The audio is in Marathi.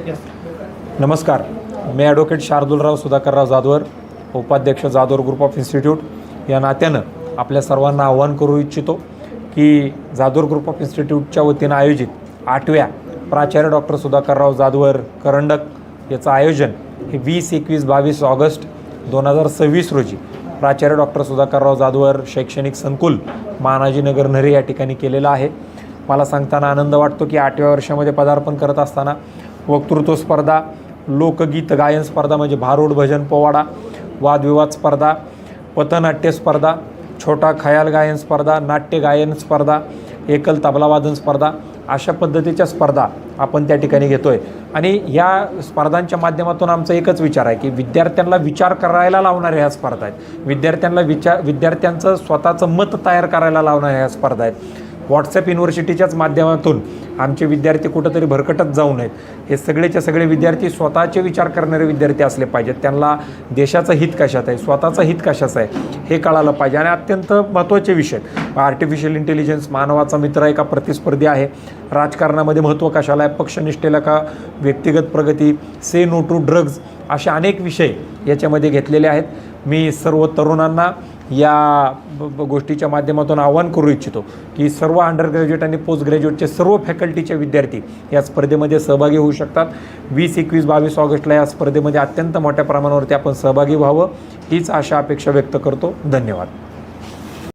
नमस्कार, मी ॲडव्होकेट शार्दूलराव सुधाकरराव जाधवर, उपाध्यक्ष जाधवर ग्रुप ऑफ इन्स्टिट्यूट या नात्यानं आपल्या सर्वांना आवाहन करू इच्छितो की जाधवर ग्रुप ऑफ इन्स्टिट्यूटच्या वतीनं आयोजित 8व्या प्राचार्य डॉक्टर सुधाकरराव जाधवर करंडक याचं आयोजन हे 20, 21, 22 ऑगस्ट 2026 रोजी प्राचार्य डॉक्टर सुधाकरराव जाधवर शैक्षणिक संकुल महानाजीनगर नरे या ठिकाणी केलेलं आहे. मला सांगताना आनंद वाटतो की 8व्या वर्षामध्ये पदार्पण करत असताना वक्तृत्व स्पर्धा, लोकगीत गायन स्पर्धा म्हणजे भारूड, भजन, पोवाडा, वादविवाद स्पर्धा, पथनाट्य स्पर्धा, छोटा खयाल गायन स्पर्धा, नाट्य गायन स्पर्धा, एकल तबलावादन स्पर्धा अशा पद्धतीच्या स्पर्धा आपण त्या ठिकाणी घेतो आहे. आणि या स्पर्धांच्या माध्यमातून आमचा एकच विचार आहे की विद्यार्थ्यांना विचार करायला लावणाऱ्या ह्या स्पर्धा आहेत. विद्यार्थ्यांचं स्वतःचं मत तयार करायला लावणाऱ्या ह्या स्पर्धा आहेत. व्हॉट्सॲप युनिव्हर्सिटीच्याच माध्यमातून आमचे विद्यार्थी कुठंतरी भरकटत जाऊ नयेत. हे सगळेचे सगळे विद्यार्थी स्वतःचे विचार करणारे विद्यार्थी असले पाहिजेत. त्यांना देशाचं हित कशात आहे, स्वतःचं हित कशाचं आहे हे कळालं पाहिजे. आणि अत्यंत महत्त्वाचे विषय, आर्टिफिशियल इंटेलिजन्स मानवाचा मित्र आहे का प्रतिस्पर्धी आहे, राजकारणामध्ये महत्त्व कशाला आहे, पक्षनिष्ठेला का व्यक्तिगत प्रगती, से नो टू ड्रग्ज, असे अनेक विषय याच्यामध्ये घेतलेले आहेत. मी सर्व तरुणांना या गोष्टीच्या माध्यमातून आवाहन करू इच्छितो की सर्व अंडर ग्रॅज्युएट आणि पोस्ट ग्रॅज्युएटचे सर्व फॅकल्टीचे विद्यार्थी या स्पर्धेमध्ये सहभागी होऊ शकतात. 20, 21, 22 ऑगस्टला या स्पर्धेमध्ये अत्यंत मोठ्या प्रमाणावरती आपण सहभागी व्हावं हीच आशा अपेक्षा व्यक्त करतो. धन्यवाद.